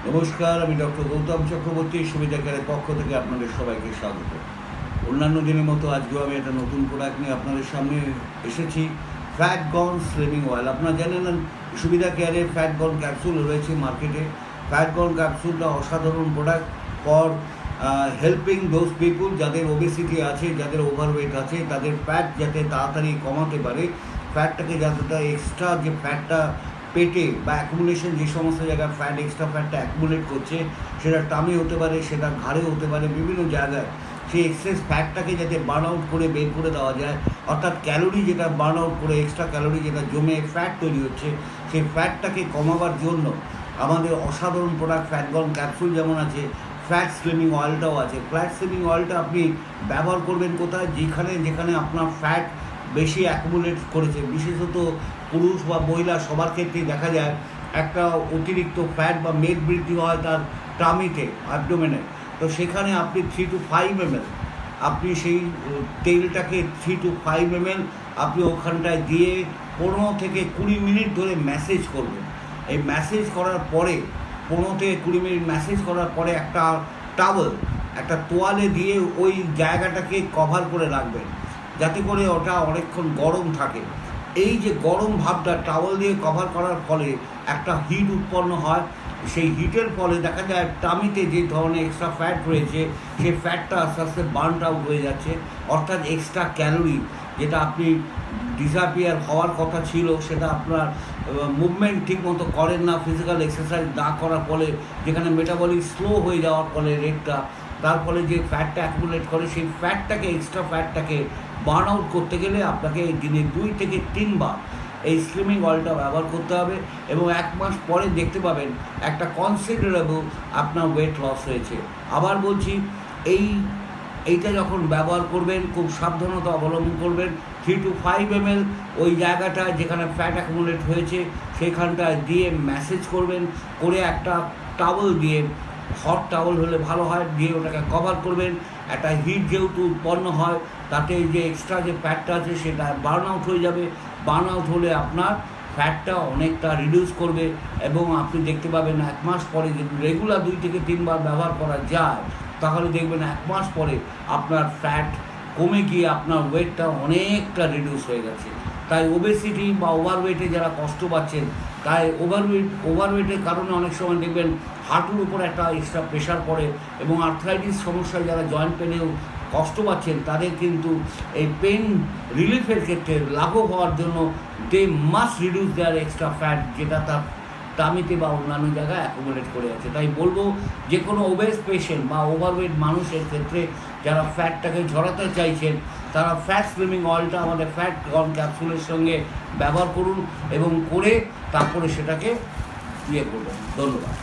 নমস্কার, আমি ডক্টর গৌতম চক্রবর্তী, সুবিধা কেয়ারের পক্ষ থেকে আপনাদের সবাইকে স্বাগত। অন্যান্য দিনের মতো আজকেও আমি একটা নতুন প্রোডাক্ট নিয়ে আপনাদের সামনে এসেছি, ফ্যাট গন স্লিমিং অয়েল। আপনারা জানেন সুবিধা কেয়ারের ফ্যাট গন ক্যাপসুল রয়েছে মার্কেটে। ফ্যাট গন ক্যাপসুলটা অসাধারণ product for helping those people যাদের ওবেসিটি আছে, যাদের ওভারওয়েট আছে, তাদের ফ্যাট যাতে তাড়াতাড়ি কমাতে পারে, ফ্যাটটাকে যতটা এক্সট্রা যে ফ্যাটটা পেটে বা অ্যাকুমুলেশন যে সমস্ত জায়গায় ফ্যাট এক্সট্রা ফ্যাটটা অ্যাকুমুলেট করছে, সেটা টামে হতে পারে, সেটা ঘাড়ে হতে পারে, বিভিন্ন জায়গায় সেই এক্সেস ফ্যাটটাকে যাতে বার্ন আউট করে বের করে দেওয়া যায়, অর্থাৎ ক্যালোরি যেটা বার্ন আউট করে এক্সট্রা ক্যালোরি যেটা জমে ফ্যাট তৈরি হচ্ছে, সেই ফ্যাটটাকে কমাবার জন্য আমাদের অসাধারণ প্রোডাক্ট ফ্যাট গন ক্যাপসুল যেমন আছে, ফ্যাট স্লিমিং অয়েলটাও আছে। ফ্যাট স্লিমিং অয়েলটা আপনি ব্যবহার করবেন কোথায়? যেখানে আপনার ফ্যাট বেশি অ্যাকুমুলেট করেছে, বিশেষত পুরুষ বা মহিলা সবার ক্ষেত্রেই দেখা যায় একটা অতিরিক্ত ফ্যাট বা মেদ বৃদ্ধি হয় তার টামিতে, অ্যাবডোমেনে। তো সেখানে আপনি 3 to 5 ml আপনি সেই তেলটাকে 3 to 5 ml আপনি ওখানটায় দিয়ে 15 থেকে 20 মিনিট ধরে ম্যাসেজ করবেন। এই ম্যাসেজ করার পরে 15 থেকে 20 মিনিট ম্যাসেজ করার পরে একটা টাওয়েল, একটা তোয়ালে দিয়ে ওই জায়গাটাকে কভার করে রাখবেন, যাতে করে ওটা অনেকক্ষণ গরম থাকে। এই যে গরম ভাবটা টাওয়েল দিয়ে কভার করার ফলে একটা হিট উৎপন্ন হয়। সেই হিটের ফলে দেখা যায় টামিতে যে ধরনের এক্সট্রা ফ্যাট রয়েছে, সেই ফ্যাটটা আস্তে আস্তে বার্ন আউট হয়ে যাচ্ছে, অর্থাৎ এক্সট্রা ক্যালোরি যেটা আপনি ডিসঅ্যাপিয়ার হওয়ার কথা ছিল, সেটা আপনার মুভমেন্ট ঠিক মতো করেন না, ফিজিক্যাল এক্সারসাইজ না করার ফলে, যেখানে মেটাবলিক স্লো হয়ে যাওয়ার ফলে রেটটা, তার ফলে যে ফ্যাটটা অ্যাকুমুলেট করে, সেই ফ্যাটটাকে এক্সট্রা ফ্যাটটাকে বার্ন আউট করতে গেলে আপনাকে দিনে 2 থেকে 3 বার এই স্লিমিং অয়েলটা ব্যবহার করতে হবে, এবং 1 মাস পরে দেখতে পাবেন একটা কনসিডারেবল আপনার ওয়েট লস হয়েছে। আবার বলছি, এইটা যখন ব্যবহার করবেন খুব সাবধানতা অবলম্বন করবেন। 3 to 5 ml ওই জায়গাটা যেখানে ফ্যাট অ্যাকুমুলেট হয়েছে সেখানটায় দিয়ে ম্যাসেজ করবেন, করে একটা টাওয়েল দিয়ে, হট টাওয়েল হলে ভালো হয়, দিয়ে ওটাকে কভার করবেন। একটা হিট যেহেতু উৎপন্ন হয়, তাতে যে এক্সট্রা যে ফ্যাটটা আছে সেটা বার্ন আউট হয়ে যাবে। বার্ন আউট হলে আপনার ফ্যাটটা অনেকটা রিডিউস করবে, এবং আপনি দেখতে পাবেন 1 মাস পরে যদি রেগুলার 2 থেকে 3 বার ব্যবহার করা যায়, তাহলে দেখবেন 1 মাস পরে আপনার ফ্যাট কমে গিয়ে আপনার ওয়েটটা অনেকটা রিডিউস হয়ে গেছে। তাই ওবেসিটি বা ওভারওয়েটে যারা কষ্ট পাচ্ছেন, তাই ওভারওয়েটের কারণে অনেক সময় দেখবেন হাঁটুর উপর একটা এক্সট্রা প্রেশার পড়ে, এবং আর্থ্রাইটিস সমস্যায় যারা জয়েন্ট পেনেও কষ্ট পাচ্ছেন, তাদের কিন্তু এই পেন রিলিফের ক্ষেত্রে লাঘব হওয়ার জন্য they must reduce their extra fat, যেটা তার টামিতে বা অন্যান্য জায়গায় অ্যাকুমুলেট করে আছে। তাই বলবো, যে কোনো ওবেস পেশেন্ট বা ওভারওয়েট মানুষের ক্ষেত্রে যারা ফ্যাটটাকে ঝরাতে চাইছেন, তারা ফ্যাট স্লিমিং অয়েলটা আমাদের ফ্যাট গন ক্যাপসুলের সঙ্গে ব্যবহার করুন, এবং করে তারপরে সেটাকে করবেন। ধন্যবাদ।